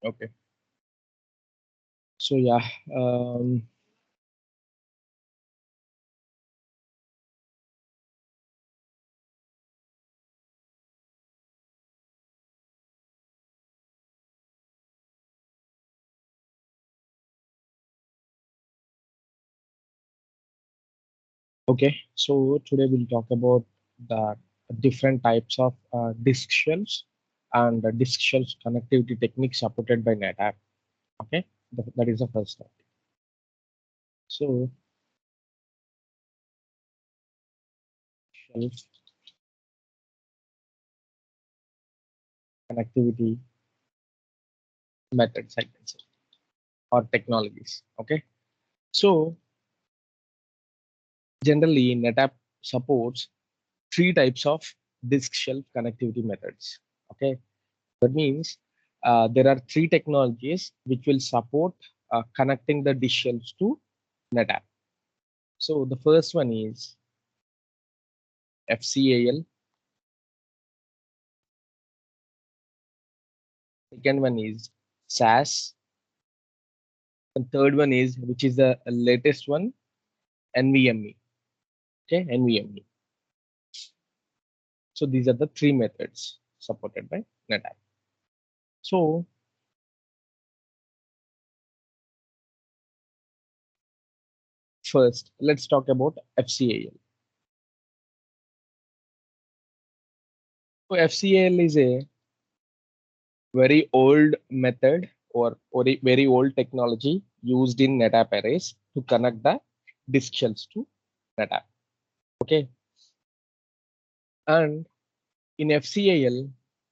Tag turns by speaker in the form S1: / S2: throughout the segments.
S1: Okay. So yeah, okay. So today we'll talk about the different types of disk shelves and the disk shelves connectivity techniques supported by NetApp. Okay, that is the first step. So shelf connectivity methods, I can say, or technologies. Okay. So generally, NetApp supports three types of disk shelf connectivity methods. Okay, that means there are three technologies which will support connecting the disk shelves to NetApp. So the first one is FCAL. Second one is SAS. And third one is, which is the latest one, NVMe. Okay, NVMe. So these are the three methods supported by NetApp. So first, let's talk about FCAL. So FCAL is a very old method or a very old technology used in NetApp arrays to connect the disk shelves to NetApp. Okay, and in FCAL,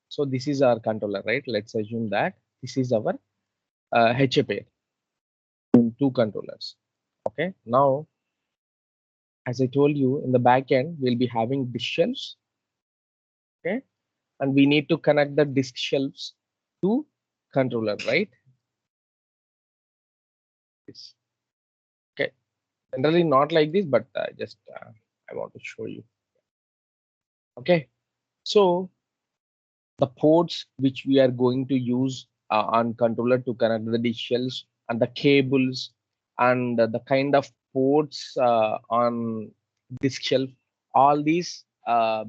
S1: so this is our controller, right? Let's assume that this is our HA pair in two controllers. Okay, now as I told you, in the back end, we'll be having disk shelves. Okay, and we need to connect the disk shelves to controller, right? This. Okay, generally not like this, but just I want to show you. Okay, so the ports which we are going to use on controller to connect the disk shelves and the cables and the kind of ports on disk shelf, all these I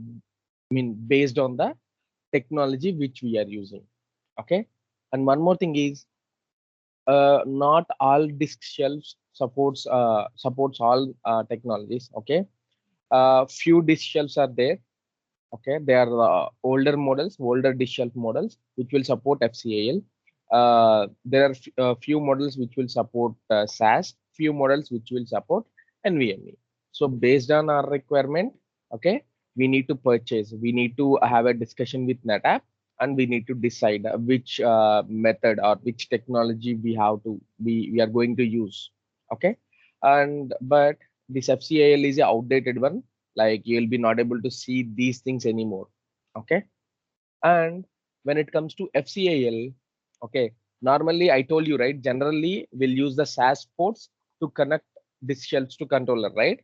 S1: mean based on the technology which we are using. Okay, and one more thing is not all disk shelves supports all technologies. Okay, few disk shelves are there. Okay, they are older models, older disk shelf models, which will support FCAL. There are few models which will support SAS, few models which will support NVMe. So based on our requirement, okay, we need to purchase. We need to have a discussion with NetApp, and we need to decide which method or which technology we are going to use. Okay, and but this FCAL is a outdated one, like you'll be not able to see these things anymore. Okay, and when it comes to FCAL, okay, normally I told you, right, generally we'll use the SAS ports to connect disk shelves to controller, right?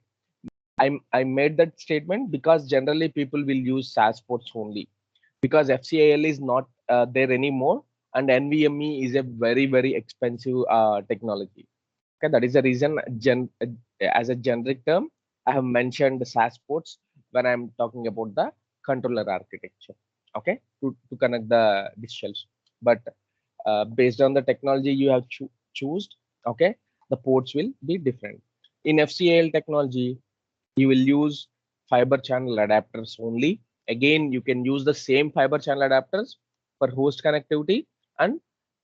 S1: I made that statement because generally people will use SAS ports only, because FCAL is not there anymore, and NVMe is a very expensive technology. Okay, that is the reason as a generic term, I have mentioned the SAS ports when I'm talking about the controller architecture. Okay, to connect the disk shelves. But based on the technology you have choose, okay, the ports will be different. In FCAL technology, you will use fiber channel adapters only. Again, you can use the same fiber channel adapters for host connectivity and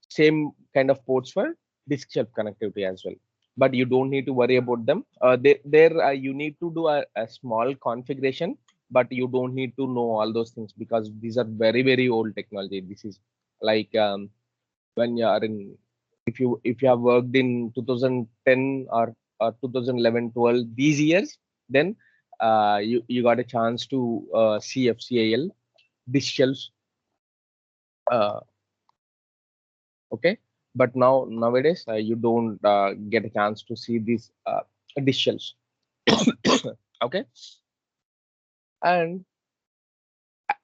S1: same kind of ports for disk shelf connectivity as well. But you don't need to worry about them. You need to do a small configuration, but you don't need to know all those things because these are very old technology. This is like when you are in, if you have worked in 2010 or 2011 12 these years, then you got a chance to see FCAL disk shelves. Uh, okay, but nowadays you don't get a chance to see these disk shelves. Okay, and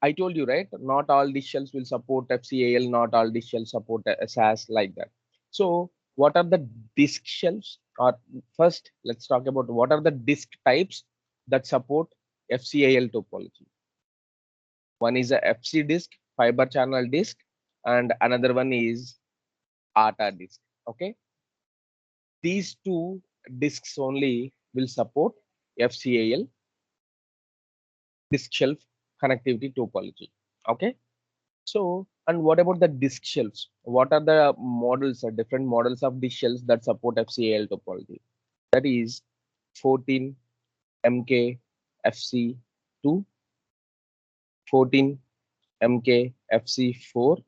S1: I told you, right? Not all disk shelves will support FCAL, not all disk shelves support SAS like that. So what are the disk shelves? Or first, let's talk about what are the disk types that support FCAL topology. One is a FC disk, fiber channel disk, and another one is ATA disk. Okay, these two disks only will support FCAL disk shelf connectivity topology. Okay. So, and what about the disk shelves? What are the models or different models of disk shelves that support FCAL topology? That is 14 MK FC2, 14 MK FC4,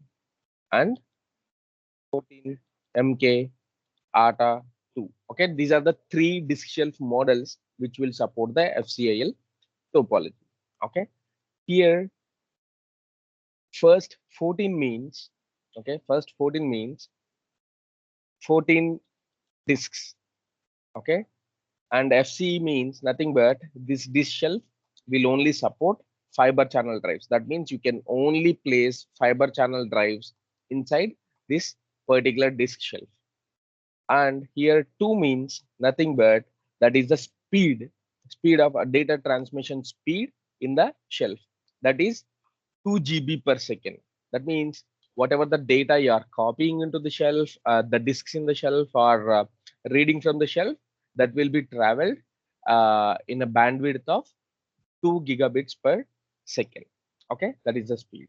S1: and 14 MK ATA 2. Okay, these are the three disk shelf models which will support the FCAL topology. Okay, here first 14 means, okay, first 14 means 14 disks. Okay, and FC means nothing but this disk shelf will only support fiber channel drives. That means you can only place fiber channel drives inside this particular disk shelf. And here 2 means nothing but that is the speed of a data transmission speed in the shelf. That is 2 GB per second. That means whatever the data you are copying into the shelf, the disks in the shelf, or reading from the shelf, that will be traveled in a bandwidth of 2 gigabits per second. Okay, that is the speed.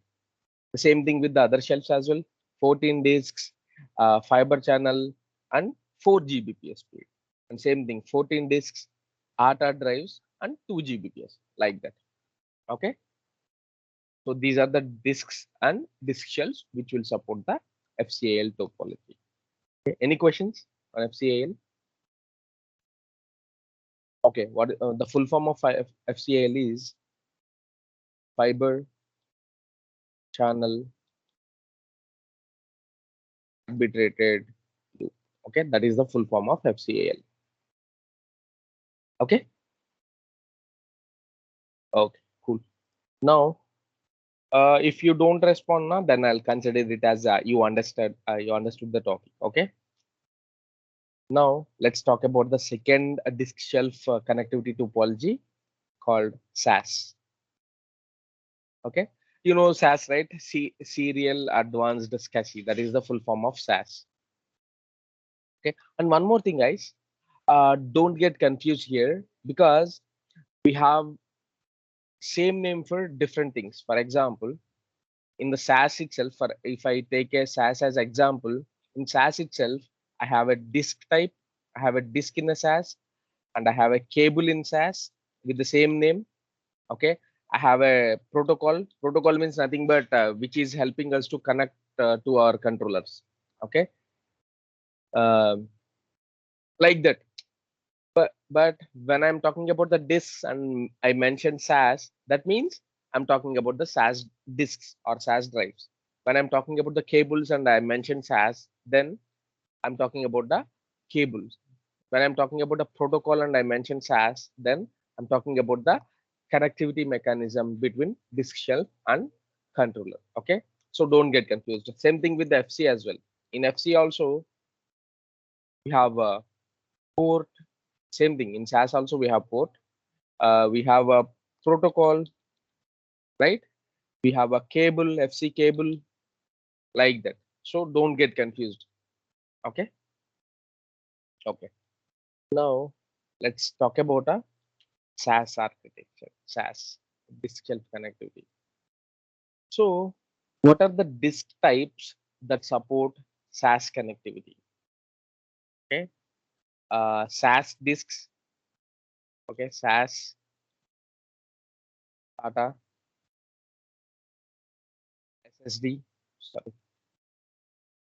S1: The same thing with the other shelves as well. 14 disks, fiber channel, and 4 Gbps speed. And same thing, 14 disks, ATA drives, and 2 Gbps, like that. Okay. So these are the disks and disk shelves which will support the FCAL topology. Okay. Any questions on FCAL? Okay, what the full form of FCAL is fiber channel arbitrated loop. Okay, that is the full form of FCAL. Okay, okay, cool. Now, if you don't respond now, then I'll consider it as you understood the topic. Okay. Now let's talk about the second disk shelf connectivity topology called SAS. Okay, you know SAS, right? Serial Advanced Cache. That is the full form of SAS. Okay, and one more thing, guys, don't get confused here because we have same name for different things. For example, in the SAS itself, for if I take a SAS as example, in SAS itself, I have a disk type, I have a disk in the SAS, and I have a cable in SAS with the same name. Okay, I have a protocol. Protocol means nothing but which is helping us to connect to our controllers. Okay, um, like that. But when I'm talking about the disks and I mentioned SAS, that means I'm talking about the SAS disks or SAS drives. When I'm talking about the cables and I mentioned SAS, then I'm talking about the cables. When I'm talking about the protocol and I mentioned SAS, then I'm talking about the connectivity mechanism between disk shelf and controller. Okay, so don't get confused. Same thing with the FC as well. In FC also we have a port. Same thing in SAS also we have port. We have a protocol, right? We have a cable, FC cable, like that. So don't get confused. Okay. Okay. Now let's talk about a SAS architecture, SAS, disk shelf connectivity. So what are the disk types that support SAS connectivity? Okay. SAS disks. Okay. SAS, SATA, SSD, sorry,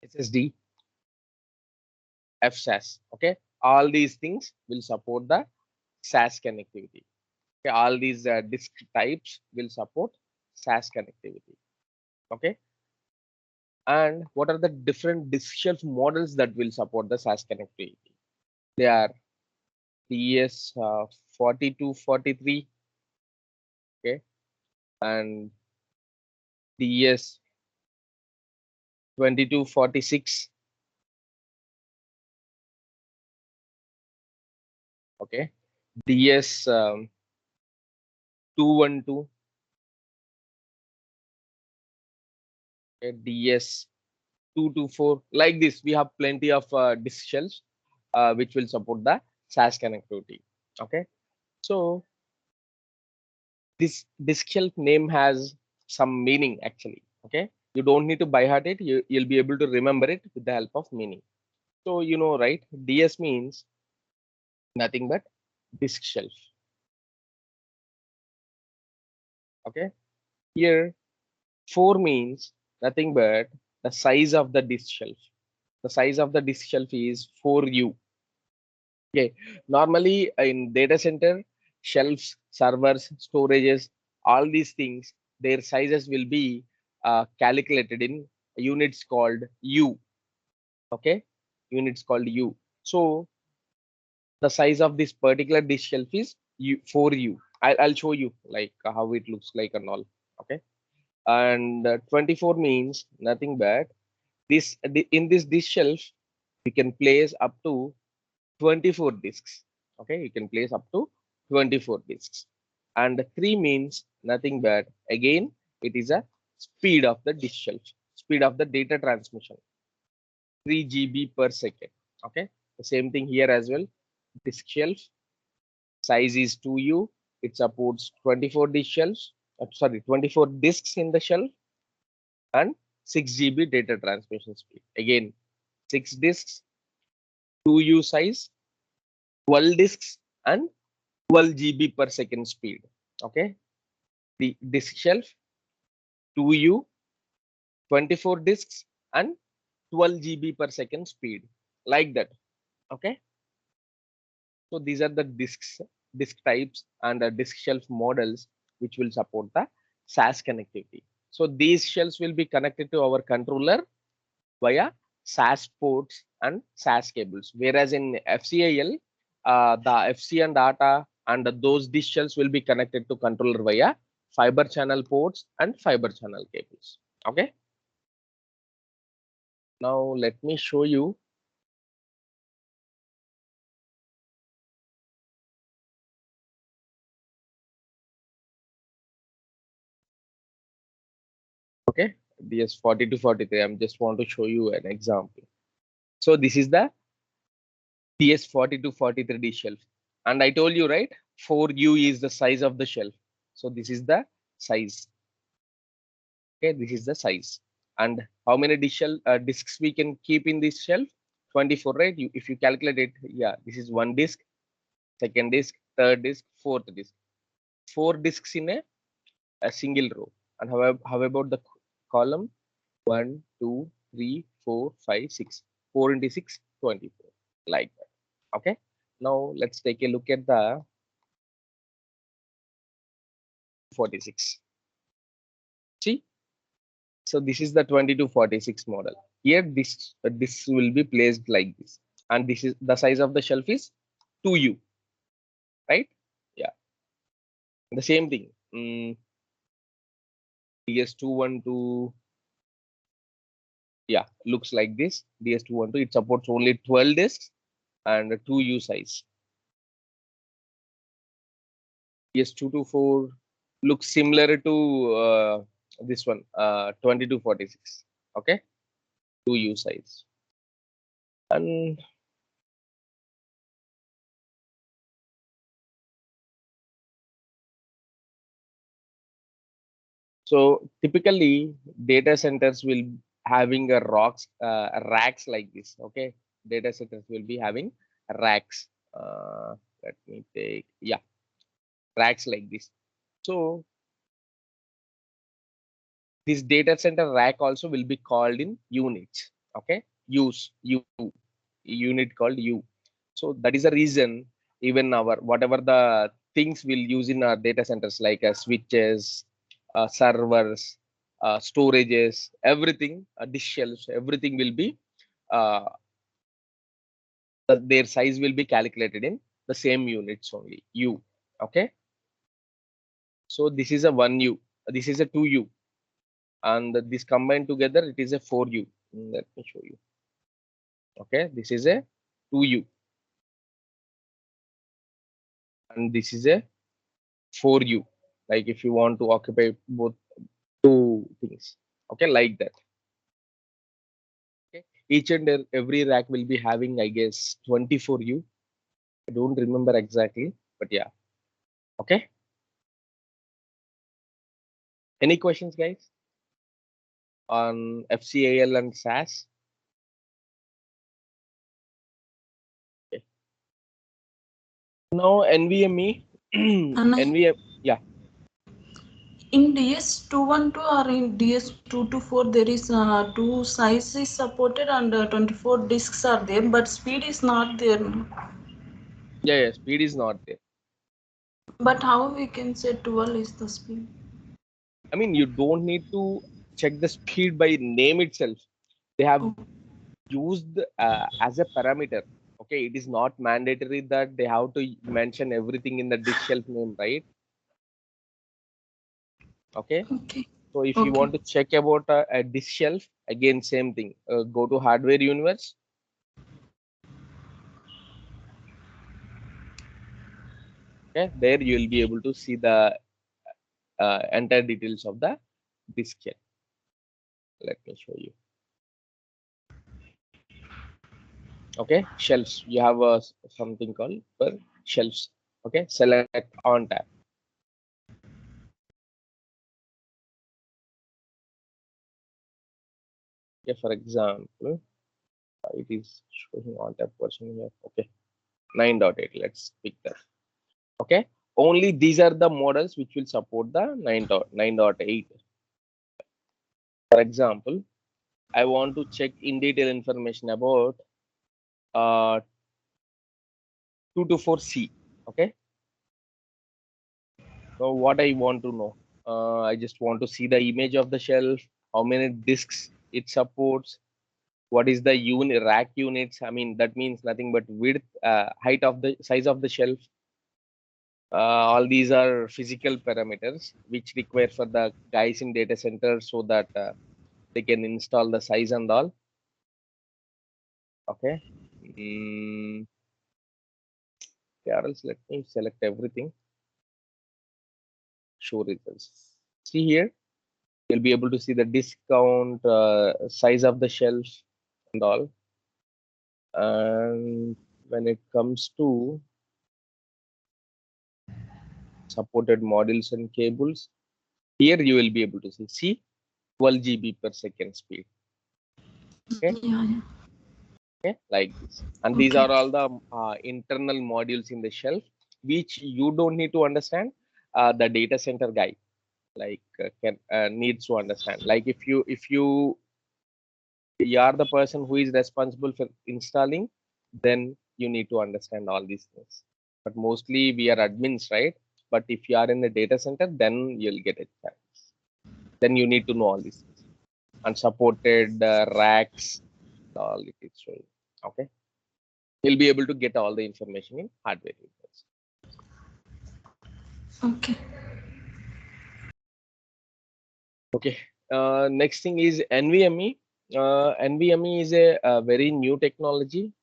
S1: SSD, FSAS. Okay. All these things will support the SAS connectivity. Okay, all these disk types will support SAS connectivity. Okay, and what are the different disk shelf models that will support the SAS connectivity? They are TES 4243. Okay, and DS 2246. Okay, DS 212. Okay, DS 224. Like this, we have plenty of disk shells which will support the SAS connectivity. Okay, so this disk shelf name has some meaning actually. Okay, you don't need to by heart it. You'll be able to remember it with the help of meaning. So you know, right? DS means nothing but disk shelf. Okay, here 4 means nothing but the size of the disk shelf. The size of the disk shelf is 4U. Okay, normally in data center, shelves, servers, storages, all these things, their sizes will be calculated in units called U. Okay, units called U. So the size of this particular disk shelf is U 4U. I'll show you like how it looks like and all. Okay, and 24 means nothing but in this disk shelf we can place up to 24 disks. Okay, you can place up to 24 disks. And 3 means nothing but again it is a speed of the disk shelf, speed of the data transmission, 3 GB per second. Okay, the same thing here as well. Disk shelf size is 2U. It supports 24 disk shelves. Sorry, 24 disks in the shelf and 6 GB data transmission speed. Again, 6 disks, 2U size, 12 disks, and 12 GB per second speed. Okay, the disk shelf 2U, 24 disks, and 12 GB per second speed, like that. Okay, so these are the disk types and the disk shelf models which will support the SAS connectivity. So these shells will be connected to our controller via SAS ports and SAS cables. Whereas in FCIL, the FCN data and those disk shells will be connected to controller via fiber channel ports and fiber channel cables. Okay. Now let me show you. Okay. DS40 to 43. I just want to show you an example. So this is the DS40 to 43 disk shelf. And I told you, right? 4U is the size of the shelf. So this is the size. Okay, this is the size. And how many disks we can keep in this shelf? 24, right? If you calculate it, yeah, this is one disk, second disk, third disk, fourth disk. 4 disks in a single row. And how about the column? 1, 2, 3, 4, 5, 6. 4 into 6, 24. Like that. Okay. Now let's take a look at the 46. See, so this is the 2246 model. Here this will be placed like this, and this is the size of the shelf is 2U, right? Yeah, the same thing. DS212, yeah, looks like this. DS212, it supports only 12 disks and a 2U size. DS224 looks similar to this one, 2246. Okay, 2U size. And so typically data centers will having a racks like this. Okay, data centers will be having racks. Let me take, yeah, racks like this. So this data center rack also will be called in units. Okay, unit called U. So that is the reason even our whatever the things we'll use in our data centers like switches, servers, storages, everything, disk shelves, everything will be uh, their size will be calculated in the same units only. U. Okay. So this is a 1U. This is a 2U. and this combined together, it is a 4U. Let me show you. Okay, this is a 2U, and this is a 4U. Like if you want to occupy both two things, okay, like that. Okay, each and every rack will be having, I guess, 24U. I don't remember exactly, but yeah. Okay. Any questions, guys, on FCAL and SAS? Okay. Now NVMe,
S2: And
S1: NVMe, yeah,
S2: in DS212 or in DS224, there is two sizes supported and 24 disks are there, but speed is not there.
S1: yeah, speed is not there.
S2: But how we can say 12 is the speed?
S1: I mean, you don't need to check the speed by name itself. They have
S2: Oh,
S1: used as a parameter. Okay, it is not mandatory that they have to mention everything in the disk shelf name, right? Okay,
S2: okay.
S1: so if you
S2: Okay.
S1: want to check about a disk shelf, again, same thing. Go to Hardware Universe. Okay, there you will be able to see the entire details of the disk shelf. Let me show you. Okay, shelves. You have something called shelves. Okay, select on tab. Okay, for example, it is showing on tab version here. Okay, 9.8. Let's pick that. Okay, only these are the models which will support the 9.8. For example, I want to check in detail information about 224C. Okay, so what I want to know, I just want to see the image of the shelf, how many disks it supports, what is the rack units. I mean, that means nothing but width, height of the size of the shelf. All these are physical parameters which require for the guys in data center so that they can install the size and all. Okay. Mm, yeah, else let me select everything. Show results. See here, you'll be able to see the discount, size of the shelf and all. And when it comes to supported modules and cables, here you will be able to see 12 GB per second speed. Okay,
S2: Yeah, yeah.
S1: okay, like this. And these
S2: Okay.
S1: are all the internal modules in the shelf, which you don't need to understand. The data center guy like can needs to understand. Like if you are the person who is responsible for installing, then you need to understand all these things. But mostly we are admins, right? But if you are in the data center, then you'll get it. Then you need to know all these things. Unsupported racks, all it is showing. Okay, you'll be able to get all the information in hardware universe.
S2: Okay.
S1: Okay, next thing is NVMe. NVMe is a very new technology.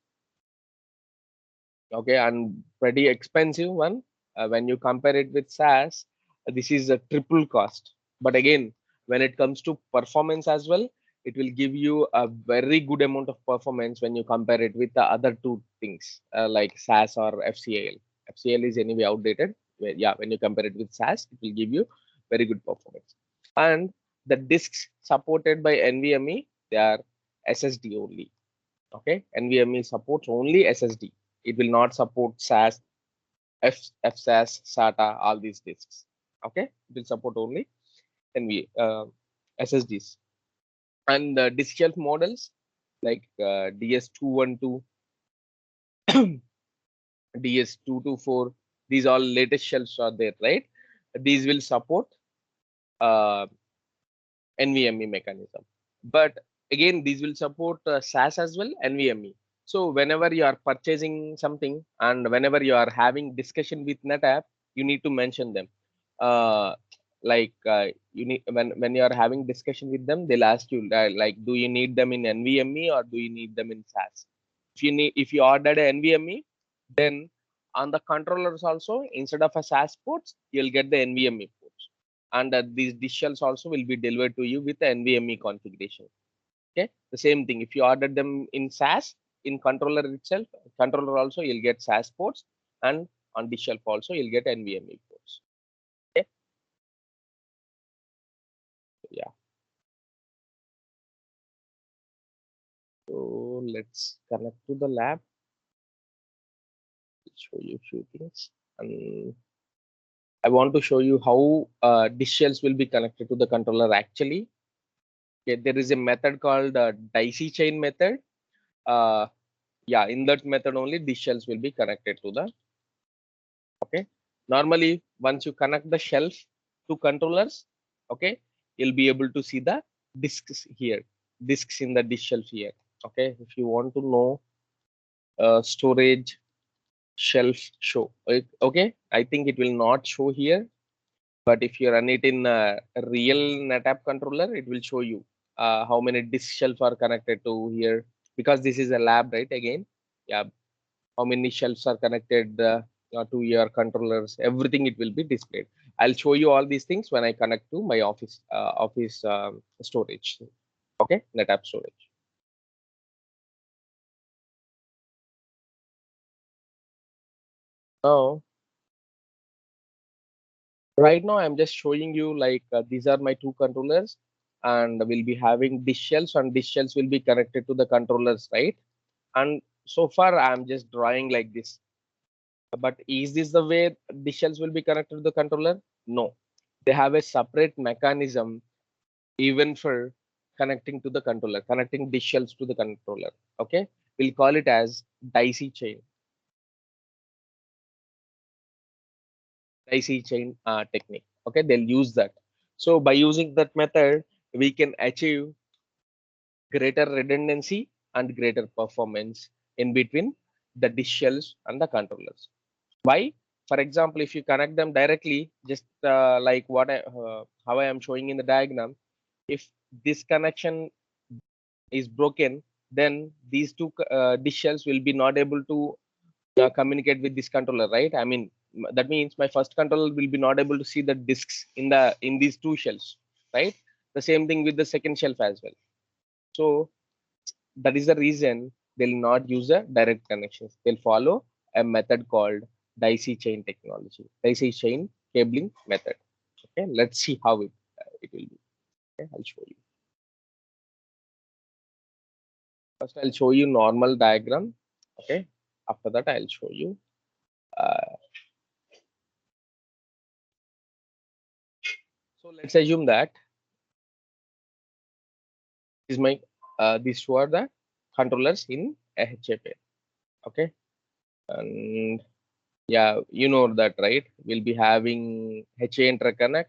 S1: Okay, and pretty expensive one. When you compare it with SAS, this is a triple cost. But again, when it comes to performance as well, it will give you a very good amount of performance when you compare it with the other two things like SAS or FCAL. FCAL is anyway outdated. Yeah, when you compare it with SAS, it will give you very good performance. And the disks supported by NVMe, they are SSD only. Okay, NVMe supports only SSD. It will not support SAS, FSAS, SATA, all these disks. Okay, it will support only SSDs. And disk shelf models like DS212, DS224, these all latest shelves are there, right? These will support uh, NVMe mechanism. But again, these will support SAS as well, NVMe. So whenever you are purchasing something and whenever you are having discussion with NetApp, you need to mention them. Uh, like you need when you are having discussion with them, they'll ask you like, do you need them in NVMe or do you need them in SAS? If you ordered a NVMe, then on the controllers also, instead of a SAS ports, you'll get the NVMe ports, and these disk shells also will be delivered to you with the NVMe configuration. Okay, the same thing. If you ordered them in SAS, in controller itself, controller also you'll get SAS ports, and on disk shelf also you'll get NVMe ports. Okay, yeah. So let's connect to the lab. Show you a few things, and I want to show you how disk shells will be connected to the controller actually. Okay, there is a method called dicey chain method. Uh, yeah, in that method only disk shells will be connected to the. Okay, normally once you connect the shelf to controllers, okay, you'll be able to see the disks here, disks in the disk shelf here. Okay, if you want to know storage shelf show, okay, I think it will not show here, but if you run it in a real NetApp controller, it will show you how many disk shelves are connected to here, because this is a lab, right? Again, yeah, how many shelves are connected to your controllers, everything it will be displayed. I'll show you all these things when I connect to my office storage. Okay, NetApp storage. Now, right now I'm just showing you like these are my two controllers, and we'll be having disk shelves, and disk shelves will be connected to the controllers, right? And so far I'm just drawing like this, but is this the way the shells will be connected to the controller? No, they have a separate mechanism even for connecting to the controller, connecting the shells to the controller. Okay, we'll call it as dicey chain, technique. Okay, they'll use that. So by using that method, we can achieve greater redundancy and greater performance in between the disk shells and the controllers. Why? For example, if you connect them directly, just like how I am showing in the diagram, if this connection is broken, then these two disk shells will be not able to communicate with this controller, right? I mean, that means my first controller will be not able to see the disks in these two shells, right? The same thing with the second shelf as well. So that is the reason they'll not use a direct connections. They'll follow a method called dicey chain technology, dicey chain cabling method. Okay, let's see how it will be. Okay, I'll show you. First, I'll show you normal diagram. Okay, after that, I'll show you. Uh, so let's assume that is my these two are the controllers in a HA pair. Okay, and yeah, you know that, right? We'll be having HA interconnect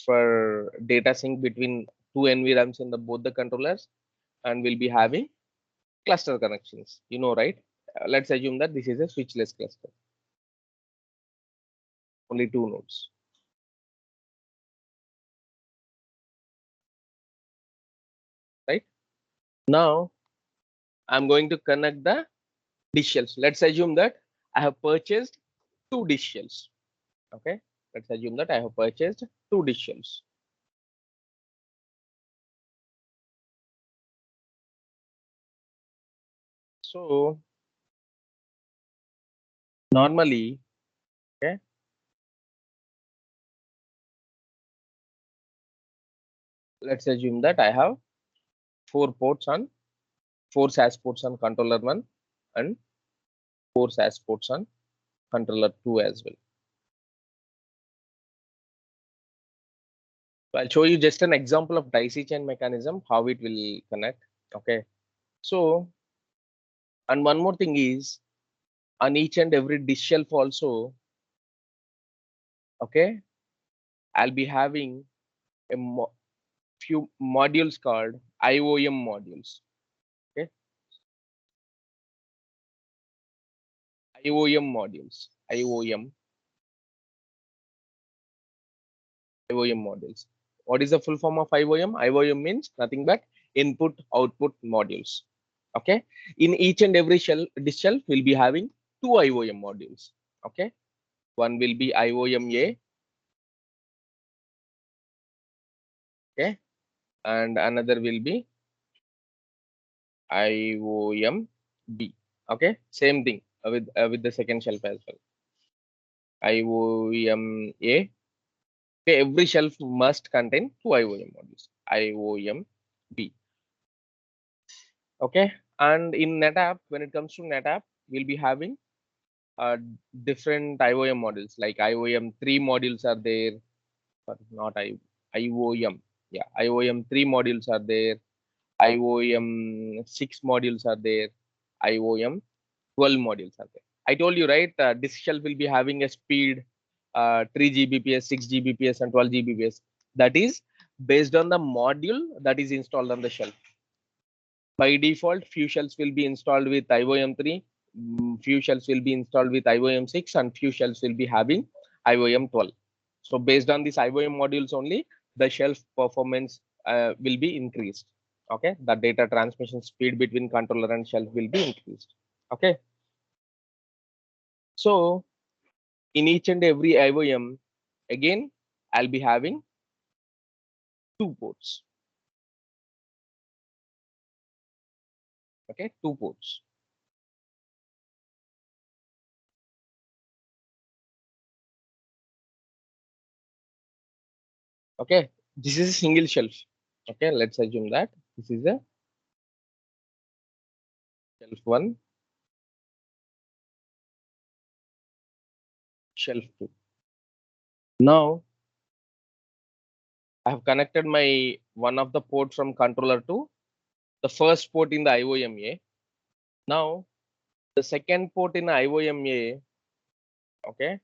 S1: for data sync between two NVRAMs in the both the controllers, and we'll be having cluster connections. You know, right? Let's assume that this is a switchless cluster, only two nodes. Right now, I'm going to connect the disk shells. Let's assume that I have purchased two disk shells. Okay, let's assume that I have purchased two disk shells. So normally, okay, let's assume that I have four SAS ports on controller one, and four SAS ports on controller two as well. So I'll show you just an example of dicey chain mechanism, how it will connect. Okay. So, and one more thing is on each and every disk shelf also, okay, I'll be having a few modules called IOM modules. Okay. IOM modules. IOM. IOM modules. What is the full form of IOM? IOM means nothing but input output modules. Okay. In each and every disk shelf will be having two IOM modules. Okay. One will be IOM A. Okay. And another will be IOM B. Okay. Same thing with the second shelf as well. IOM A. Okay. Every shelf must contain two IOM modules. IOM B. Okay. And in NetApp, when it comes to NetApp, we'll be having uh, different IOM models, like IOM 3 modules are there. Sorry, not IOM. Yeah, IOM 3 modules are there. IOM 6 modules are there. IOM 12 modules are there. I told you, right? Disk shelf will be having a speed 3 Gbps, 6 Gbps, and 12 Gbps. That is based on the module that is installed on the shelf. By default, few shells will be installed with IOM 3, few shells will be installed with IOM 6, and few shells will be having IOM 12. So based on these IOM modules only, the shelf performance will be increased. Okay, the data transmission speed between controller and shelf will be increased. Okay, so in each and every IOM, again, I'll be having two ports. Okay, two ports. Okay, this is a single shelf. Okay, let's assume that this is a shelf 1, shelf 2. Now I have connected my one of the port from controller to the first port in the IOMA. Now the second port in IOMA, okay,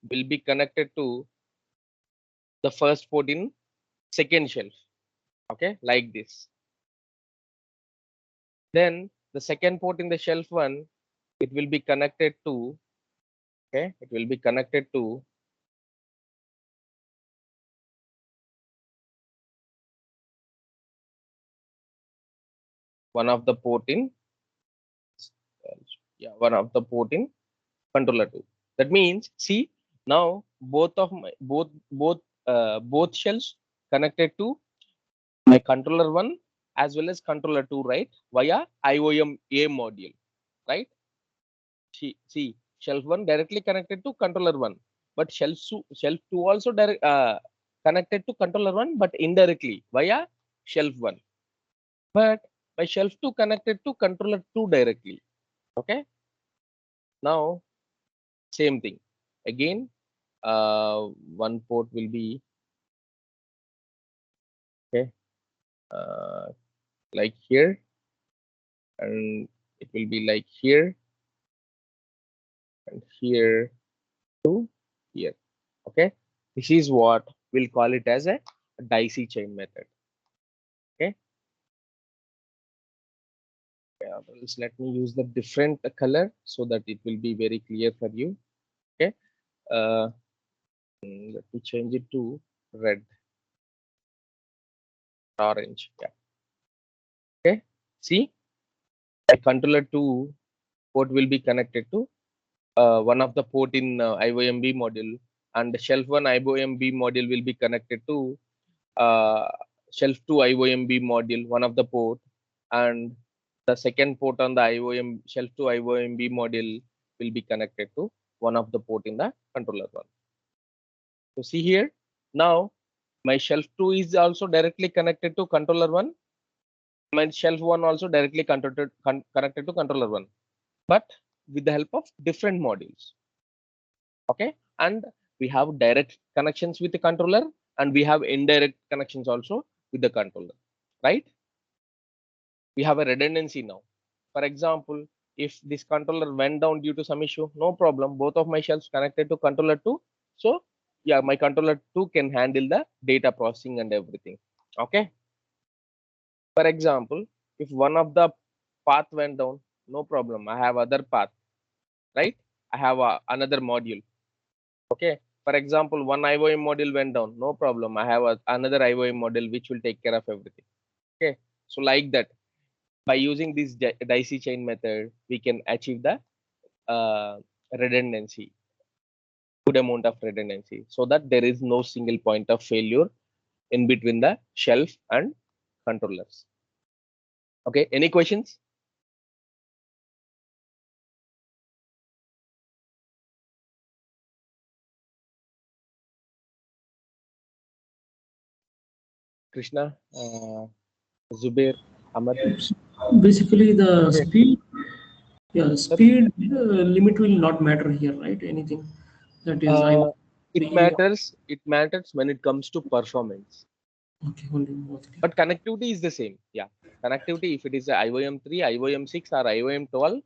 S1: will be connected to the first port in second shelf. Okay, like this. Then the second port in the shelf 1, it will be connected to, okay, it will be connected to one of the port in, yeah, one of the port in controller 2. That means, see, now both of my both shells connected to my controller 1 as well as controller 2, right, via IOM A module, right? See, shelf 1 directly connected to controller 1, but shelf 2 also connected to controller 1, but indirectly via shelf 1. But my shelf 2 connected to controller 2 directly. Okay, now same thing again. One port will be, okay, uh, like here, and it will be like here and here to here. Okay, this is what we'll call it as a dicey chain method. Okay, let me use the different color so that it will be very clear for you. Okay, uh, let me change it to red, orange. Yeah. Okay, see, my controller 2 port will be connected to one of the port in IOMB module, and the shelf 1 IOMB module will be connected to uh, shelf 2 IOMB module, one of the port, and the second port on the IOM shelf 2 IOMB module will be connected to one of the port in the controller 1. So see here, now my shelf 2 is also directly connected to controller 1. My shelf 1 also directly connected to controller 1, but with the help of different modules. Okay, and we have direct connections with the controller, and we have indirect connections also with the controller, right? We have a redundancy now. For example, if this controller went down due to some issue, no problem, both of my shelves connected to controller 2, so yeah, my controller 2 can handle the data processing and everything. Okay, for example, if one of the path went down, no problem, I have other path, right? I have another module. Okay, For example, one IOM module went down, no problem. I have another IOM module which will take care of everything. Okay, so like that, by using this dicey chain method, we can achieve the redundancy, good amount of redundancy, so that there is no single point of failure in between the shelf and controllers. Okay, any questions? Krishna, Zubair, Amar.
S3: Basically, the
S1: Okay.
S3: speed, yeah,
S1: That's
S3: speed limit will not matter here, right? Anything that is I
S1: it
S3: three.
S1: matters. It matters when it comes to performance,
S3: Okay, only okay.
S1: but connectivity is the same. Yeah, connectivity. If it is a IOM 3, IOM 6, or IOM 12,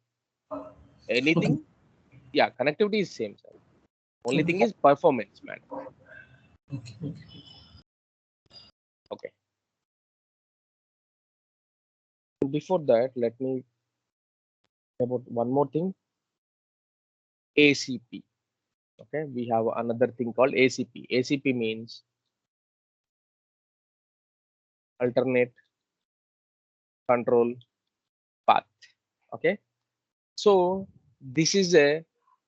S3: Okay,
S1: anything. Yeah, connectivity is same. Sir. Only thing
S3: okay,
S1: is performance matter.
S3: okay, okay.
S1: Okay. Before that, let me about one more thing. ACP. Okay, we have another thing called ACP. ACP means alternate control path. Okay, so this is a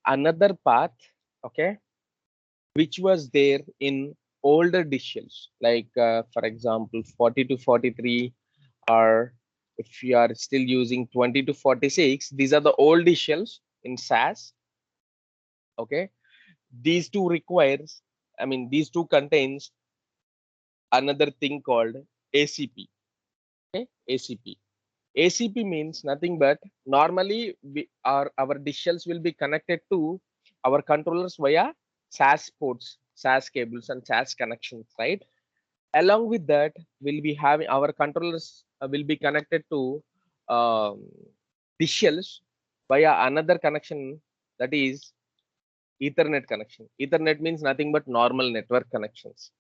S1: another path. Okay, which was there in older disk shells, like for example 40 to 43, or if you are still using 20 to 46, these are the old disk shells in SAS. Okay, these two requires, I mean these two contains another thing called ACP. Okay, ACP. ACP means nothing but normally our disk shells will be connected to our controllers via SAS ports, SAS cables, and SAS connections, right? Along with that, we'll be having our controllers will be connected to um, disk shells via another connection, that is Ethernet connection. Ethernet means nothing but normal network connections.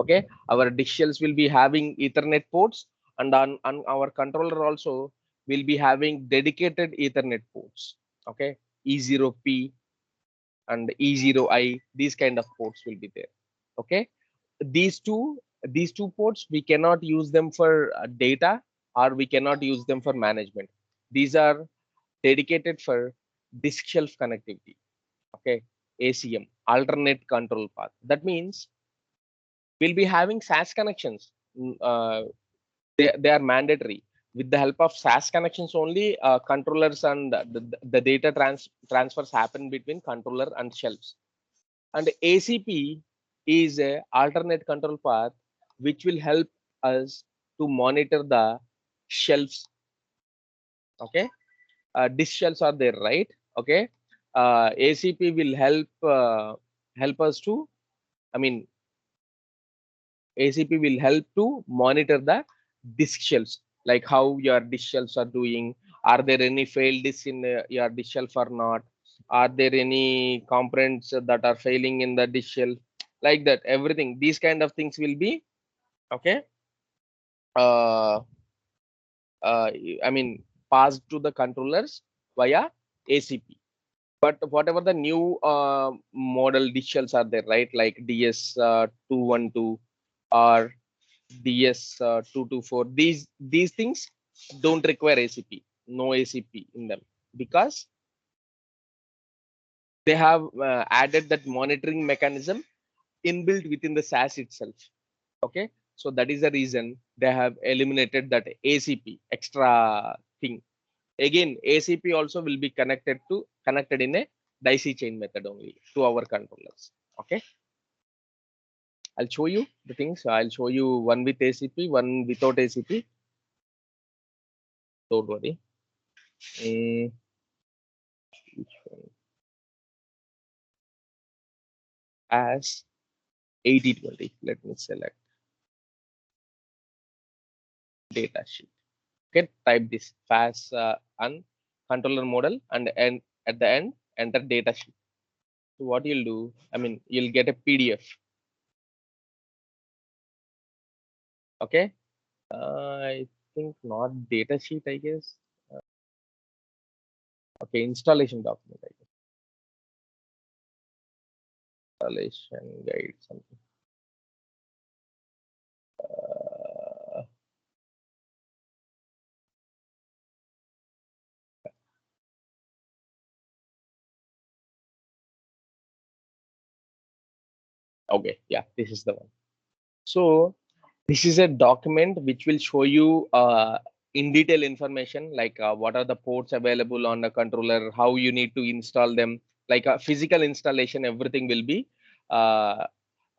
S1: Okay, our disk shells will be having Ethernet ports, and on our controller also will be having dedicated Ethernet ports. Okay, E0P and E0I, these kind of ports will be there. Okay, these two ports we cannot use them for data, or we cannot use them for management. These are dedicated for disk shelf connectivity. Okay, ACM, alternate control path. That means we'll be having SAS connections. They are mandatory. With the help of SAS connections only, controllers and the data transfers happen between controller and shelves. And ACP is a alternate control path which will help us to monitor the shelves. Okay, disk shelves are there, right? Okay, ACP will help us to, I mean ACP will help to monitor the disk shelves, like how your disk shelves are doing. Are there any failed disks in your disk shelf or not? Are there any components that are failing in the disk shelf? Like that, everything. These kind of things will be okay. Uh, uh, I mean, passed to the controllers via ACP. But whatever the new model disk shells are there, right? Like DS 212 or DS 224. These things don't require ACP. No ACP in them, because they have added that monitoring mechanism inbuilt within the SAS itself. Okay, so that is the reason they have eliminated that ACP extra thing. Again, ACP also will be connected in a dicey chain method only to our controllers. Okay, I'll show you the things. I'll show you one with ACP, one without ACP. Don't worry. Mm, which one? As 8020. Let me select data sheet. Okay, type this fast and controller model, and at the end enter data sheet. So what you'll do, I mean, you'll get a PDF. Okay, I think not data sheet, I guess. Okay, installation document, I guess. Installation guide something. Uh, okay, yeah, this is the one. So this is a document which will show you in detail information like what are the ports available on the controller, how you need to install them, like a physical installation. Everything will be, uh,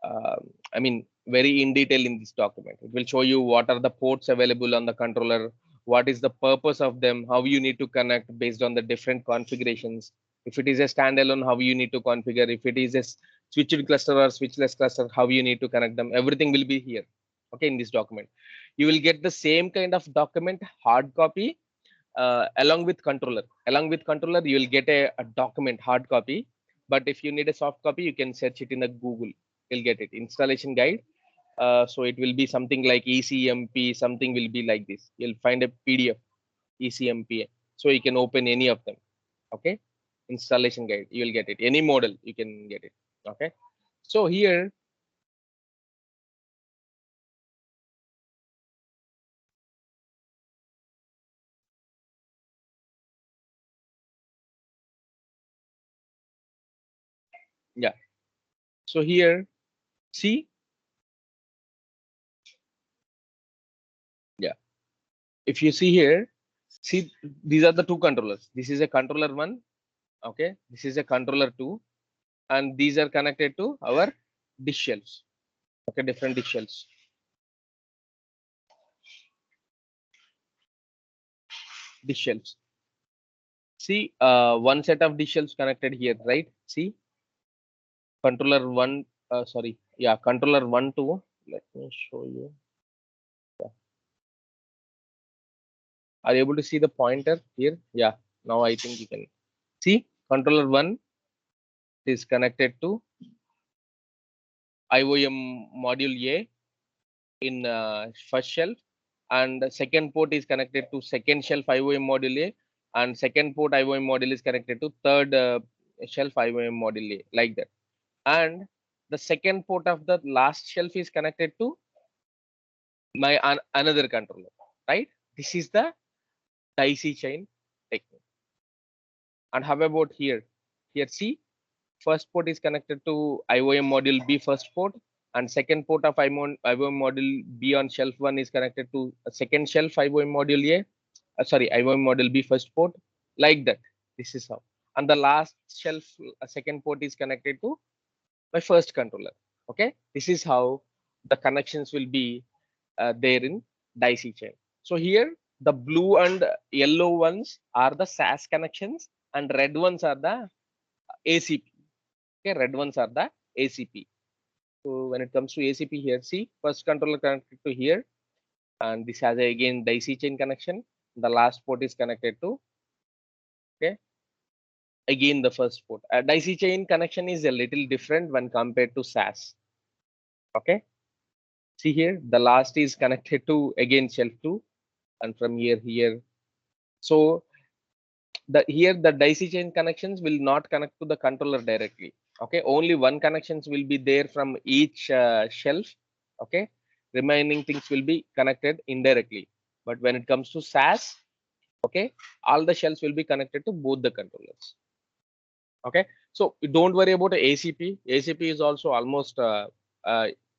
S1: uh, I mean, very in detail in this document. It will show you what are the ports available on the controller, what is the purpose of them, how you need to connect based on the different configurations. If it is a standalone, how you need to configure. If it is a switched cluster or switchless cluster, how you need to connect them. Everything will be here. Okay, in this document, you will get the same kind of document hard copy along with controller. Along with controller, you will get a document hard copy. But if you need a soft copy, you can search it in the Google. You'll get it. Installation guide. So it will be something like ECMP. Something will be like this. You'll find a PDF ECMP. So you can open any of them. Okay. Installation guide. You will get it. Any model you can get it. Okay. So here, yeah. So here, see, yeah. If you see here, see, these are the two controllers. This is a controller one. Okay. This is a controller two, and these are connected to our disk shelves. Okay. Different disk shelves. Disk shelves. See, one set of disk shelves connected here, right? See, controller one. Sorry. Yeah. Controller one, two. Let me show you. Yeah. Are you able to see the pointer here? Yeah. Now I think you can see controller one is connected to IOM module A in first shelf, and the second port is connected to second shelf IOM module A, and second port IOM module is connected to third shelf IOM module A, like that. And the second port of the last shelf is connected to my another controller, right? This is the daisy chain technique. And how about here? Here, see, first port is connected to IOM module B first port, and second port of IOM module B on shelf 1 is connected to a second shelf IOM module A. Sorry, IOM module B first port, like that. This is how. And the last shelf second port is connected to my first controller. Okay, this is how the connections will be there in daisy chain. So here the blue and yellow ones are the SAS connections, and red ones are the ACP. Okay, red ones are the ACP. So when it comes to ACP here, see, first controller connected to here, and this has again daisy chain connection. The last port is connected to, okay, again the first port. Daisy chain connection is a little different when compared to SAS. Okay, see here, the last is connected to again shelf 2, and from here. So the here the daisy chain connections will not connect to the controller directly. Okay, only one connections will be there from each shelf. Okay, remaining things will be connected indirectly. But when it comes to SAS, okay, all the shelves will be connected to both the controllers. Okay, so don't worry about the ACP is also almost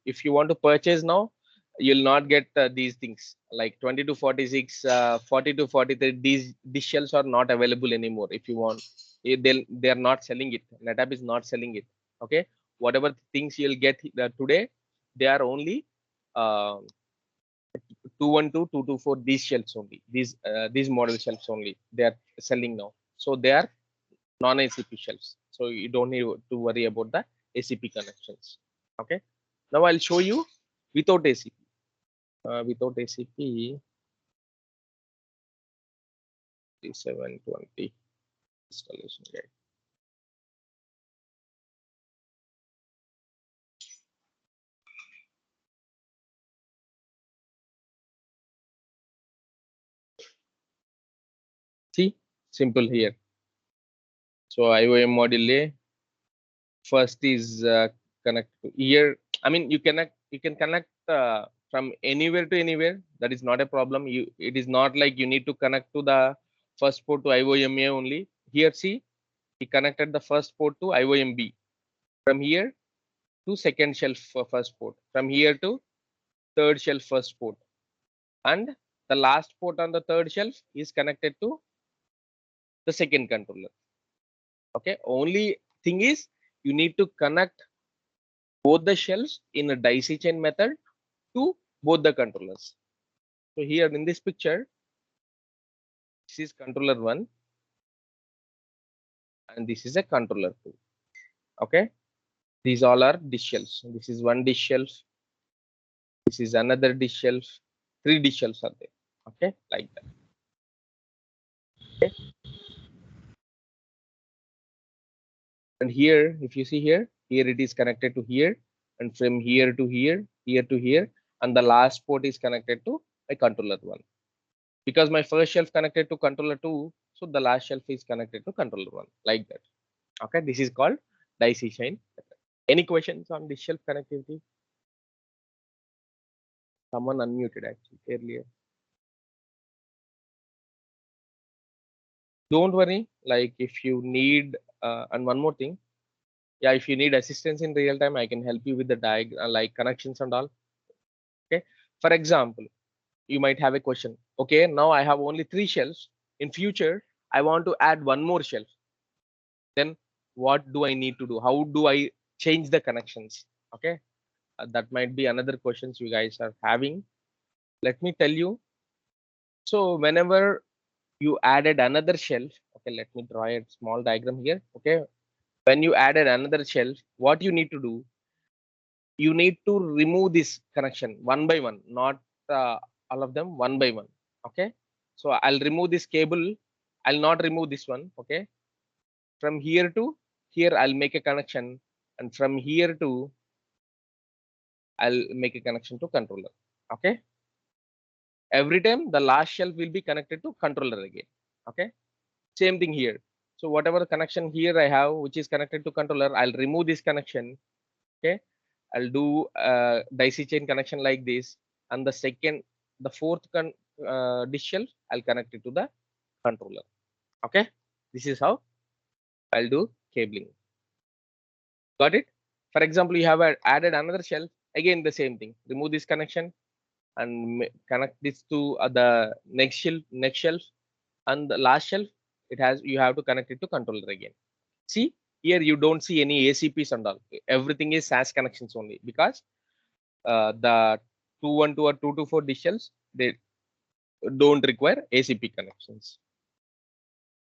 S1: if you want to purchase now, you'll not get these things like 20 to 46, 40 to 43. These shells are not available anymore. If you want, they are not selling it. NetApp is not selling it. Okay, whatever things you'll get today, they are only uh, 212, 224. These shells only. These model shells only. They are selling now. So they are non-ACP shelves. So you don't need to worry about the ACP connections. Okay. Now I'll show you without ACP. Without ACP, 3720 installation guide. See, simple here. So IOM module A, First is connect to here. I mean, you can connect from anywhere to anywhere. That is not a problem. It is not like you need to connect to the first port to IOMA only. Here, see, we connected the first port to IOMB. From here to second shelf first port. From here to third shelf first port. And the last port on the third shelf is connected to the second controller. Okay. Only thing is you need to connect both the shelves in a daisy chain method to both the controllers. So here in this picture, this is controller 1 and this is a controller 2. Okay. These all are disk shelves. This is one disk shelf. This is another disk shelf. 3 disk shelves are there. Okay. Like that. Okay. And here, if you see here it is connected to here, and from here to here, here to here, and the last port is connected to a controller 1. Because my first shelf connected to controller 2, so the last shelf is connected to controller 1, like that. Okay, this is called daisy chain. Any questions on this shelf connectivity? Someone unmuted actually earlier. Don't worry, like if you need, and one more thing, yeah, if you need assistance in real time, I can help you with the diagram, like connections and all. Okay, for example, you might have a question. Okay, now I have only 3 shelves. In future, I want to add one more shelf. Then what do I need to do? How do I change the connections? Okay, that might be another questions you guys are having. Let me tell you. So whenever you added another shelf, okay, let me draw a small diagram here. Okay, when you added another shelf, what you need to do, you need to remove this connection one by one, not all of them, one by one. Okay, so I'll remove this cable. I'll not remove this one. Okay, from here to here I'll make a connection, and from here to I'll make a connection to controller. Okay, every time the last shelf will be connected to controller again. Okay, same thing here. So whatever connection here I have which is connected to controller, I'll remove this connection. Okay, I'll do daisy chain connection like this, and the fourth disk shelf I'll connect it to the controller. Okay, this is how I'll do cabling. Got it? For example, you have added another shelf. Again, the same thing. Remove this connection and connect this to the next shelf, and the last shelf. You have to connect it to controller again. See here, you don't see any ACPs and all. Everything is SAS connections only, because the 212 or 224 disk shelves, they don't require ACP connections.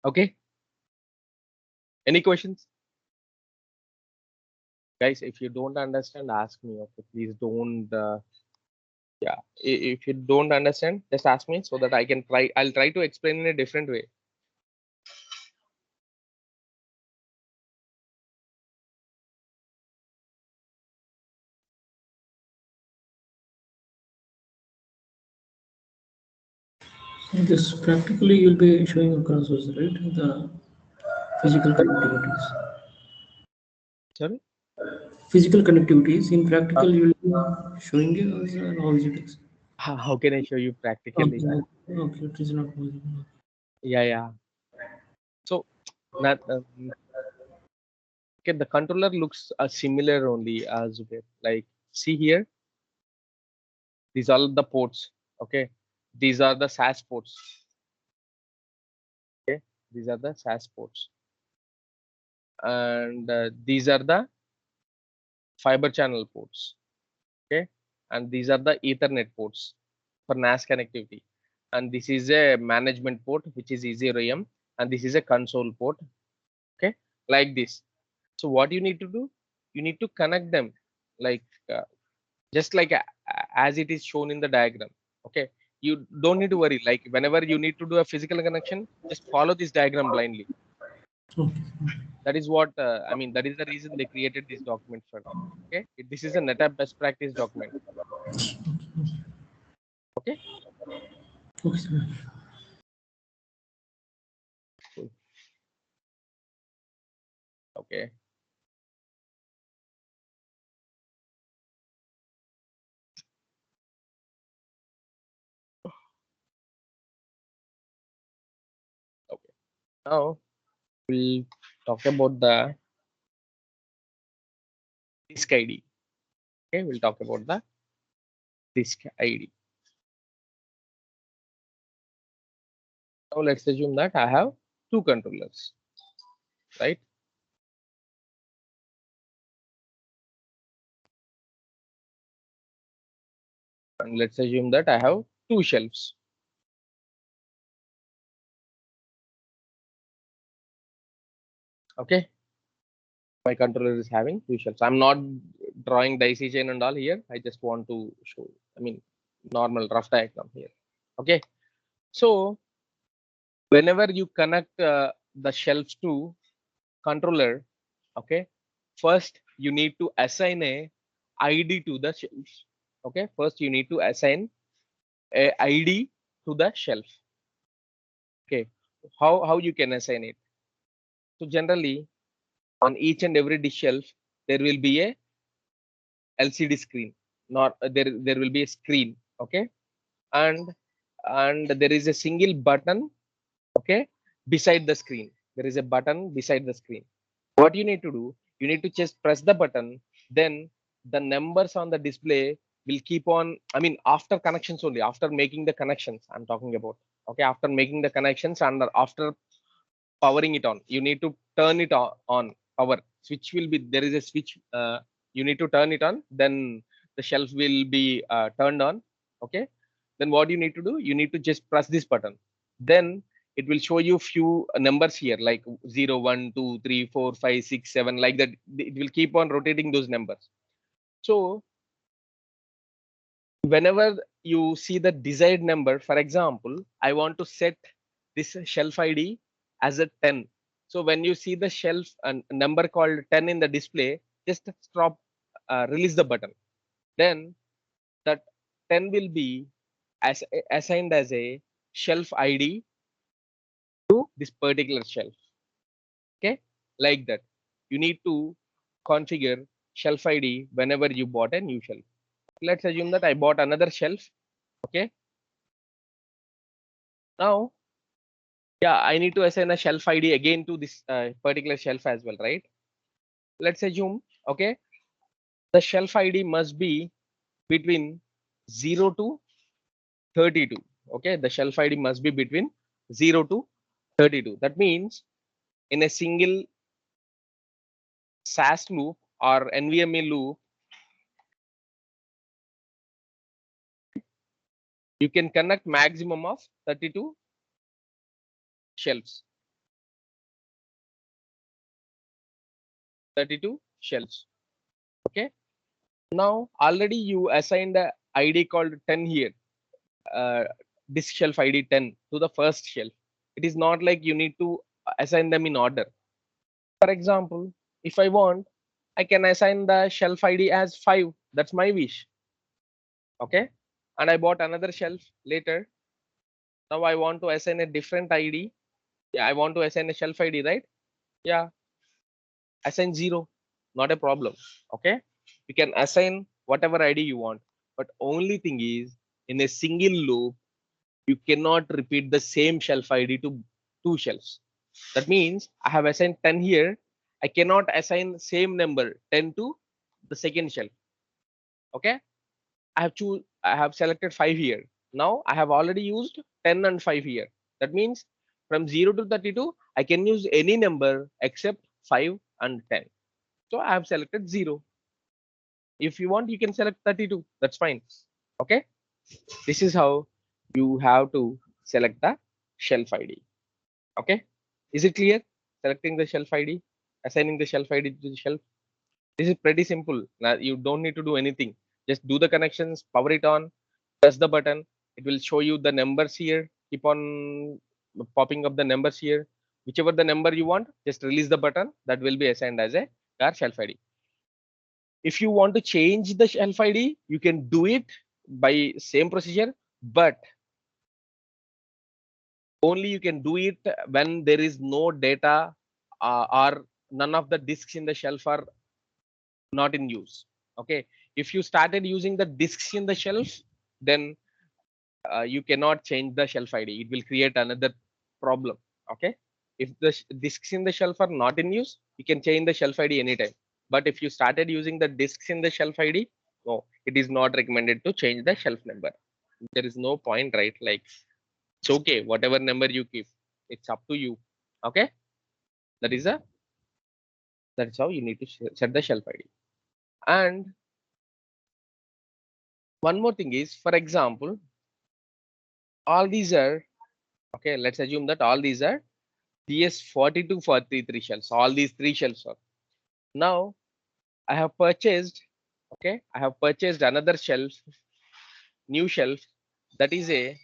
S1: Okay. Any questions? Guys, if you don't understand, ask me. Okay, please don't. Yeah, if you don't understand, just ask me so that I can try. I'll try to explain in a different way.
S3: This practically you'll be showing across us, right? The physical connectivities.
S1: Sorry.
S3: Physical connectivities in
S1: Uh,
S3: practical you'll be showing us how is it is.
S1: how can I show you practically?
S3: Okay, okay, it is not possible.
S1: Yeah, yeah. So, not okay. The controller looks similar only as well. Like, see here, these are the ports. Okay, these are the SAS ports. Okay, these are the SAS ports, and these are the fiber channel ports. Okay, and these are the Ethernet ports for NAS connectivity, and this is a management port which is E0M, and this is a console port. Okay, like this. So what you need to do, you need to connect them like just like as it is shown in the diagram. Okay, you don't need to worry. Like whenever you need to do a physical connection, just follow this diagram blindly.
S3: Okay.
S1: That is what I mean. That is the reason they created this document for. Okay, this is a NetApp best practice document. Okay.
S3: Okay, sir.
S1: Cool. Okay. Now we'll talk about the disk ID. Okay, we'll talk about the disk ID. Now let's assume that I have two controllers, right? And let's assume that I have two shelves. Okay, my controller is having two shelves. I'm not drawing daisy chain and all here. I just want to show, I mean, normal rough diagram here. Okay, so whenever you connect the shelves to controller, okay, first you need to assign a ID to the shelves. Okay, first you need to assign a ID to the shelf. Okay, how you can assign it? So generally, on each and every disk shelf, there will be a LCD screen. Not there will be a screen. Okay, and there is a single button. Okay, beside the screen, there is a button beside the screen. What you need to do, you need to just press the button, then the numbers on the display will keep on, I mean, after connections only, after making the connections I'm talking about. Okay, after making the connections and after powering it on, you need to turn it on power switch will be, there is a switch, you need to turn it on, then the shelf will be turned on. Okay, then what you need to do, you need to just press this button, then it will show you few numbers here like 0 1 2 3 4 5 6 7, like that. It will keep on rotating those numbers. So whenever you see the desired number, for example, I want to set this shelf ID as a 10. So when you see the shelf and number called 10 in the display, just stop, release the button, then that 10 will be as assigned as a shelf ID to this particular shelf. Okay, like that. You need to configure shelf ID whenever you bought a new shelf. Let's assume that I bought another shelf. Okay, now, yeah, I need to assign a shelf ID again to this particular shelf as well, right? Let's assume, okay, the shelf ID must be between 0 to 32. Okay, the shelf ID must be between 0 to 32. That means in a single SAS loop or NVMe loop, you can connect maximum of 32 shelves. 32 shelves. Okay, now already you assigned the ID called 10 here, uh, disk shelf ID 10 to the first shelf. It is not like you need to assign them in order. For example, if I want, I can assign the shelf ID as 5. That's my wish. Okay. And I bought another shelf later. Now I want to assign a different ID. Yeah, I want to assign a shelf ID, right? Yeah, assign 0. Not a problem. Okay. You can assign whatever ID you want. But only thing is, in a single loop, you cannot repeat the same shelf ID to two shelves. That means I have assigned 10 here. I cannot assign same number 10 to the second shelf. Okay. I have selected 5 here. Now I have already used 10 and 5 here. That means from 0 to 32, I can use any number except 5 and 10. So I have selected 0. If you want, you can select 32. That's fine. Okay. This is how you have to select the shelf ID. Okay, is it clear? Selecting the shelf ID, assigning the shelf ID to the shelf. This is pretty simple. Now you don't need to do anything. Just do the connections, power it on, press the button. It will show you the numbers here. Keep on popping up the numbers here. Whichever the number you want, just release the button. That will be assigned as a car shelf ID. If you want to change the shelf ID, you can do it by same procedure, but only you can do it when there is no data, or none of the disks in the shelf are not in use. Okay, if you started using the disks in the shelf, then you cannot change the shelf ID. It will create another problem. Okay, If the disks in the shelf are not in use, you can change the shelf ID anytime. But if you started using the disks in the shelf ID, no, it is not recommended to change the shelf number. There is no point, right? Like, it's okay, whatever number you keep, it's up to you. Okay, that is a that's how you need to set the shelf ID. And one more thing is, for example, all these are okay. Let's assume that all these are DS42, 43 shelves. All these three shelves are now. I have purchased. Okay, I have purchased another shelf, new shelf. That is a.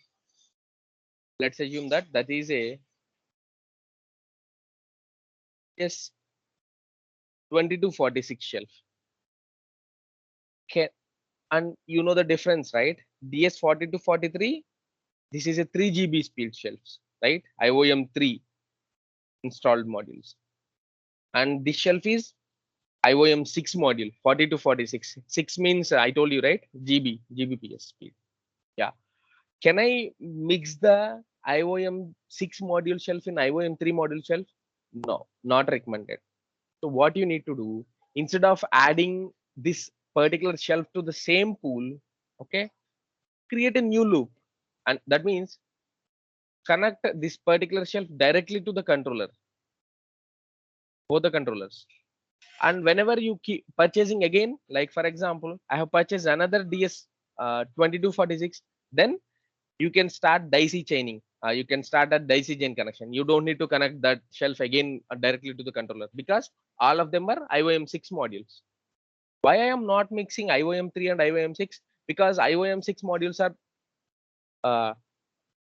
S1: Let's assume that that is a DS 2246 shelf. Okay, and you know the difference, right? DS4243. This is a 3 GB speed shelves, right? IOM 3 installed modules, and this shelf is IOM 6 module 4246. 6 means I told you, right? GBps speed. Yeah. Can I mix the IOM 6 module shelf in IOM 3 module shelf? No, not recommended. So what you need to do, instead of adding this particular shelf to the same pool, okay, create a new loop, and that means connect this particular shelf directly to the controller, both the controllers. And whenever you keep purchasing again, like for example, I have purchased another DS 2246, then you can start dicey chaining. You can start a dicey chain connection. You don't need to connect that shelf again directly to the controller, because all of them are IOM 6 modules. Why I am not mixing IOM 3 and IOM 6? Because IOM 6 modules are uh,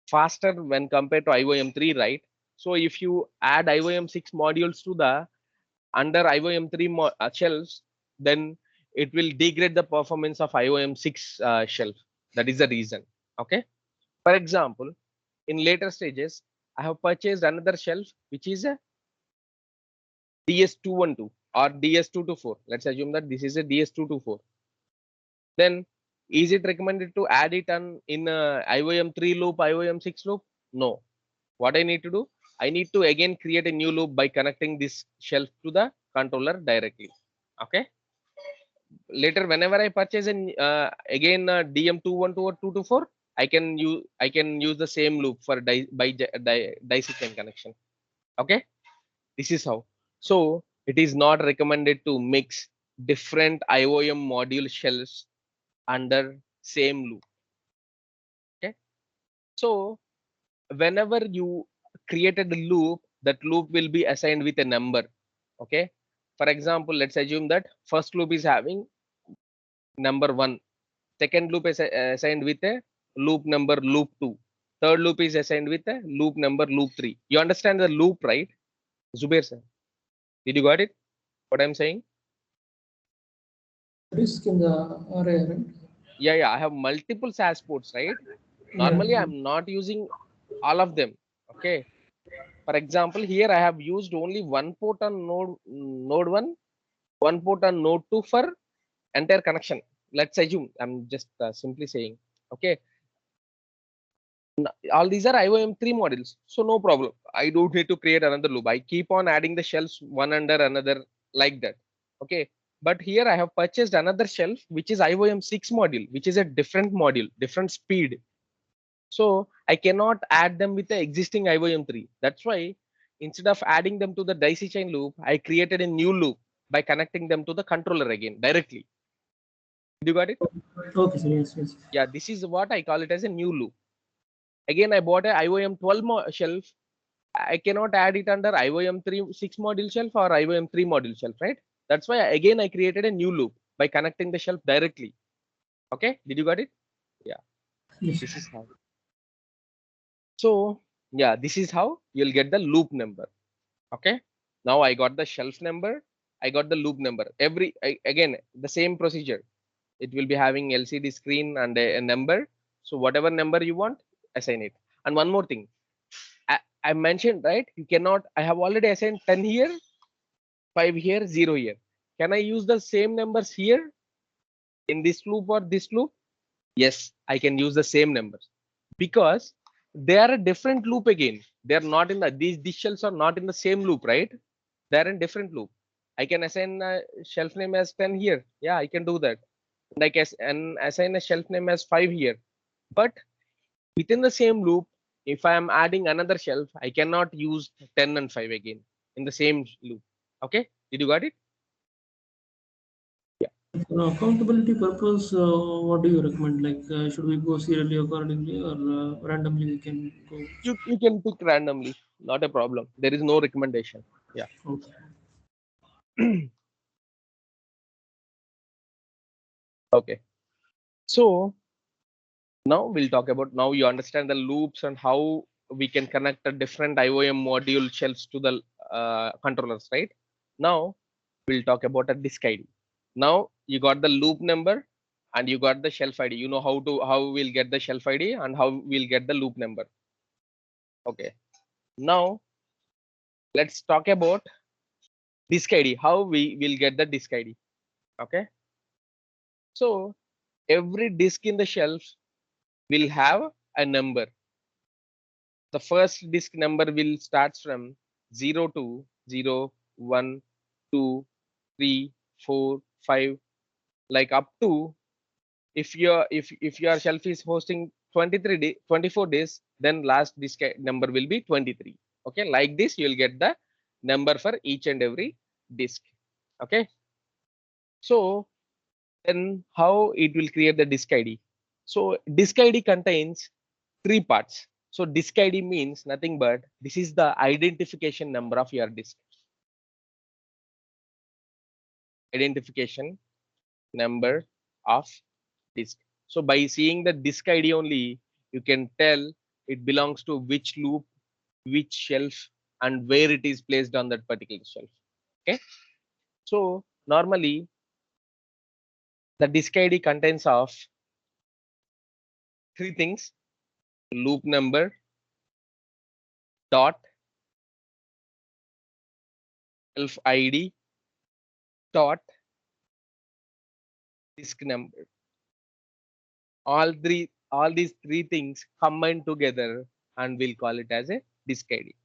S1: faster when compared to IOM 3, right? So if you add IOM 6 modules to the under IOM 3 shelves, then it will degrade the performance of IOM 6 shelf. That is the reason. Okay. For example, in later stages, I have purchased another shelf which is a DS212 or DS224. Let's assume that this is a DS224. Then is it recommended to add it on in IOM 3 loop, IOM 6 loop? No. What I need to do? I need to again create a new loop by connecting this shelf to the controller directly. Okay. Later, whenever I purchase an again DM212 or 224, I can use the same loop for dice chain connection. Okay. This is how. So it is not recommended to mix different IOM module shells under same loop. Okay. So whenever you created a loop, that loop will be assigned with a number. Okay. For example, let's assume that first loop is having number 1. Second loop is assigned with a loop number loop 2. Third loop is assigned with a loop number loop 3. You understand the loop, right? Zubair sir, did you got it? What I'm saying?
S3: Disk in the array, right?
S1: Yeah, I have multiple SAS ports, right?
S3: Yeah.
S1: Normally, I'm not using all of them. Okay. For example, here I have used only one port on node 1, one port on node 2 for entire connection. Let's assume I'm just simply saying, okay, all these are IOM 3 models, so no problem. I don't need to create another loop. I keep on adding the shelves one under another like that. Okay, but here I have purchased another shelf which is IOM 6 module, which is a different module, different speed. So I cannot add them with the existing IOM 3. That's why instead of adding them to the daisy chain loop, I created a new loop by connecting them to the controller again directly. Did you got it?
S3: Okay, sir. Yes, yes.
S1: Yeah, this is what I call it as a new loop. Again, I bought a IOM 12 shelf. I cannot add it under IOM 3 6 module shelf or IOM 3 module shelf, right? That's why again I created a new loop by connecting the shelf directly. Okay, did you got it? Yeah,
S3: Yes.
S1: this is how. So yeah, this is how you'll get the loop number. Okay, now I got the shelf number, I got the loop number. Again the same procedure. It will be having LCD screen and a number. So whatever number you want, assign it. And one more thing, I mentioned, right? You cannot. I have already assigned 10 here, 5 here, 0 here. Can I use the same numbers here in this loop or this loop? Yes, I can use the same numbers, because they are a different loop again. They are not in the, these shelves are not in the same loop, right? They are in different loop. I can assign a shelf name as 10 here. Yeah, I can do that. And I can assign a shelf name as 5 here. But within the same loop, if I am adding another shelf, I cannot use 10 and 5 again in the same loop. Okay, did you got it? Yeah,
S3: For accountability purpose, what do you recommend? Like, should we go serially accordingly or randomly we can go?
S1: you can pick randomly, not a problem. There is no recommendation. Yeah.
S3: Okay.
S1: Okay. So now we'll talk about, now you understand the loops and how we can connect the different IOM module shelves to the controllers, right? Now we'll talk about a disk ID. Now you got the loop number and you got the shelf ID. You know how we'll get the shelf ID and how we'll get the loop number. Okay. Now let's talk about disk ID. How we will get the disk ID. Okay. So every disk in the shelf will have a number. The first disk number will starts from 0 to 0, 1, 2, 3, 4, 5, like up to, if your shelf is hosting 24 days, then last disk number will be 23. Okay, like this you will get the number for each and every disk. Okay, so then how it will create the disk ID? So disk ID contains three parts. So disk ID means nothing but this is the identification number of your disk. Identification number of disk. So by seeing the disk ID only, you can tell it belongs to which loop, which shelf, and where it is placed on that particular shelf. Okay. So normally the disk ID contains of three things: loop number, dot, shelf ID, dot, disk number. All these three things combined together and we'll call it as a disk ID.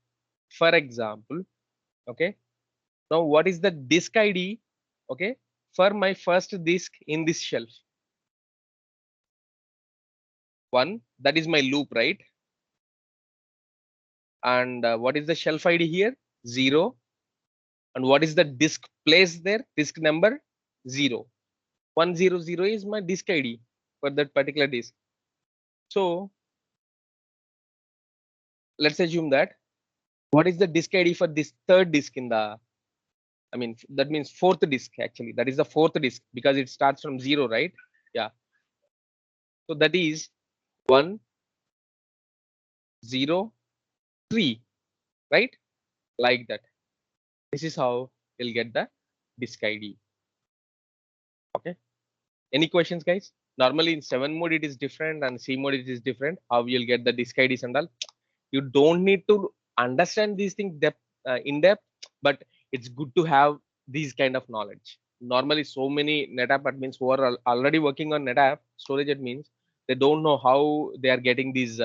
S1: For example, okay, now what is the disk ID? Okay, for my first disk in this shelf, one, that is my loop, right? And what is the shelf ID here? 0. And what is the disk placed there? Disk number 0. 100 is my disk ID for that particular disk. So let's assume that, what is the disk ID for this third disk in the, I mean, that means fourth disk actually. That is the fourth disk because it starts from 0, right? Yeah. So that is 103, right? Like that. This is how you'll get the disk ID. Okay. Any questions, guys? Normally in 7 mode it is different and C mode it is different. How you'll get the disk IDs and all. You don't need to understand these things in depth, but it's good to have these kind of knowledge. Normally, so many NetApp admins who are already working on NetApp storage admins, they don't know how they are getting these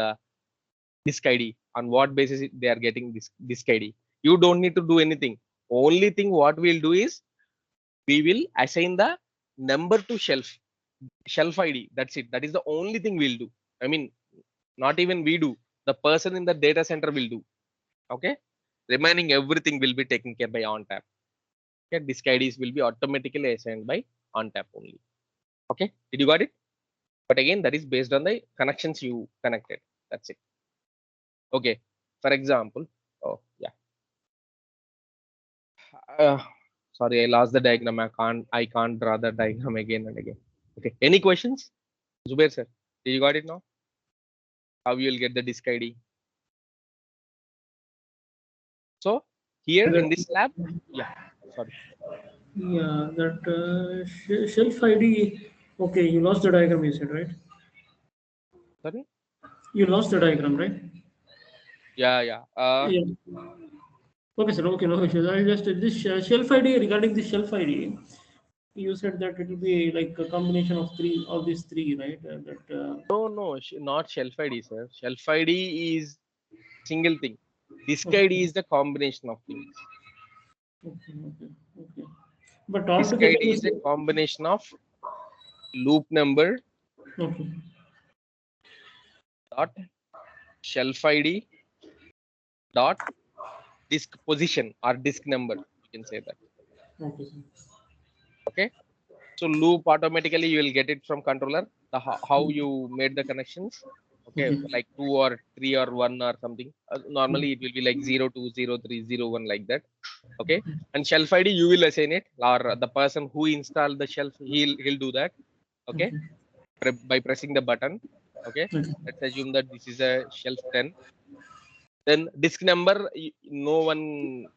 S1: disk ID, on what basis they are getting this disk ID. You don't need to do anything. Only thing what we'll do is we will assign the number to shelf ID. That's it. That is the only thing we'll do. I mean, not even we do. The person in the data center will do. Okay. Remaining everything will be taken care by ONTAP. Okay. Disk IDs will be automatically assigned by ONTAP only. Okay. Did you got it? But again, that is based on the connections you connected. That's it. Okay. For example, oh yeah. Uh, Sorry, I lost the diagram. I can't draw the diagram again and again. Okay. Any questions? Zubair sir, did you got it now? How you will get the disk ID? So here in this lab, yeah. Sorry.
S3: Yeah, that shelf ID. Okay, you lost the diagram, you said, right?
S1: Sorry.
S3: You lost the diagram, right?
S1: Yeah, yeah.
S3: Yeah. Okay, sir. Okay, no issues. I'll just this shelf ID regarding the shelf ID. you said that it will be like a combination of three of these three, right?
S1: No, not shelf ID, sir. Shelf ID is single thing. Disk ID
S3: Okay,
S1: is the combination of things.
S3: okay. But
S1: Disk
S3: altogether,
S1: ID is a combination of loop number
S3: okay,
S1: dot shelf ID dot disk position or disk number. You can say that.
S3: okay, sir.
S1: Okay. So loop automatically you will get it from controller. How you made the connections. Okay,
S3: Okay,
S1: like 2 or 3 or 1 or something. Normally it will be like 0, 2, 0, 3, 0, 1 like that. Okay, and shelf ID you will assign it, or the person who installed the shelf he'll do that. Okay,
S3: okay,
S1: by pressing the button. Okay,
S3: okay,
S1: let's assume that this is a shelf 10. Then disk number no one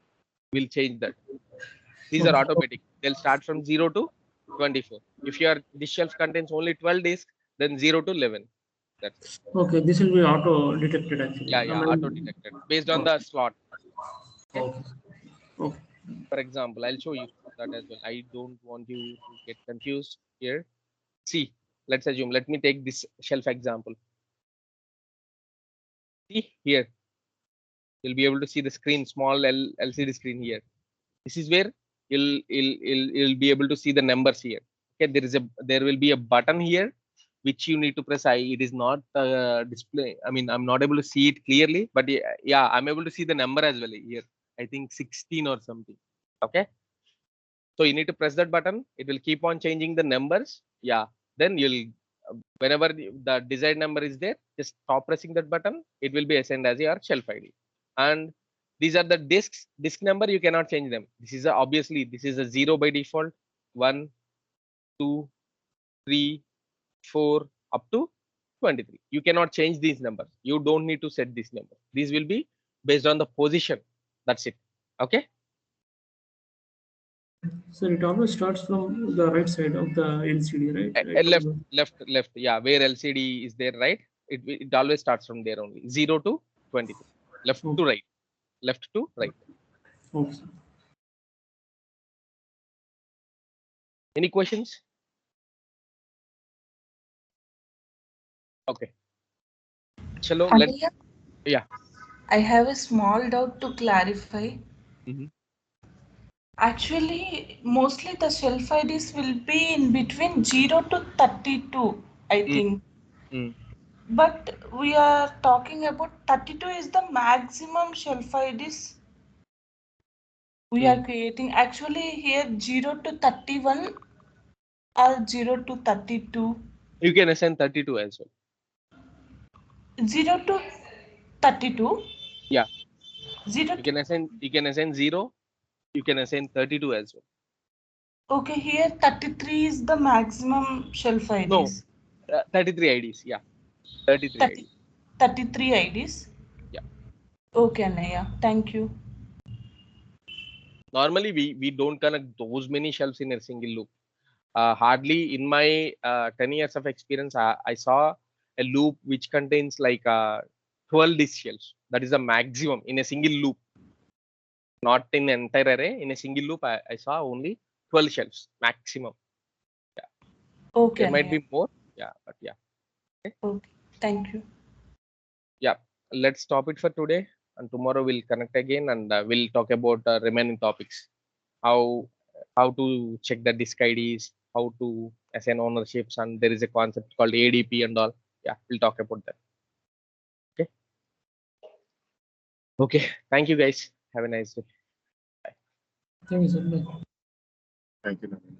S1: will change that. These are
S3: okay.
S1: automatic. They'll start from 0 to 24. If your this shelf contains only 12 disks, then 0 to 11. That's it.
S3: Okay, this will be auto detected actually.
S1: Yeah,
S3: I
S1: yeah, auto
S3: mean,
S1: detected based on the
S3: okay,
S1: slot. Okay.
S3: okay, okay.
S1: For example, I'll show you that as well. I don't want you to get confused here. See, let's assume, let me take this shelf example. See here, you'll be able to see the screen, small LCD screen here. This is where you'll be able to see the numbers here. Okay, there will be a button here which you need to press. It is not display. I mean, I'm not able to see it clearly, but yeah, I'm able to see the number as well here. I think 16 or something. Okay, so you need to press that button. It will keep on changing the numbers. Yeah, then you'll whenever the desired number is there, just stop pressing that button. It will be assigned as your shelf ID. And these are the disks. Disk number you cannot change them. This is obviously this is a 0 by default. 1, 2, 3, 4 up to 23. You cannot change these numbers. You don't need to set this number. These will be based on the position. That's it. Okay.
S3: So it always starts from the right side of the LCD, right? It
S1: Left,
S3: always,
S1: left. Yeah, where LCD is there, right? It always starts from there only. 0 to 23. Left to
S3: okay,
S1: right. Left to right.
S3: okay, sir.
S1: Any questions? Okay. Chalo, let
S2: Ananya,
S1: yeah.
S2: I have a small doubt to clarify.
S1: Mhm.
S2: Actually, mostly the shelf IDs will be in between 0 to 32, I
S1: Mm,
S2: think.
S1: mm,
S2: But we are talking about 32 is the maximum shelf IDs we are
S1: mm.
S2: creating. Actually, here 0 to 31 or 0 to 32.
S1: You can assign 32 as well.
S2: 0 to 32.
S1: Yeah.
S2: 0
S1: You
S2: to,
S1: can assign 0. You can assign 32 as well.
S2: okay, here 33 is the maximum shelf
S1: No,
S2: IDs.
S1: 33 IDs. Yeah. 33
S2: 30,
S1: IDs.
S2: 33 IDs.
S1: Yeah.
S2: Okay, Anaya, thank you.
S1: Normally we don't connect those many shelves in a single loop. Hardly in my 10 years of experience, I saw a loop which contains like 12 disk shelves. That is the maximum in a single loop, not in an entire array. In a single loop, I saw only 12 shelves maximum. Yeah,
S2: Okay,
S1: there might
S2: Anaya.
S1: be more. Yeah, but yeah, okay.
S2: Okay, thank you.
S1: Yeah. Let's stop it for today, and tomorrow we'll connect again and we'll talk about remaining topics. How how to check the disk IDs, how to assign ownerships, and there is a concept called ADP and all. Yeah, we'll talk about that. Okay. Okay. Thank you guys. Have a nice day.
S3: Thank you, sir. Bye.
S4: Thank you, Naveen.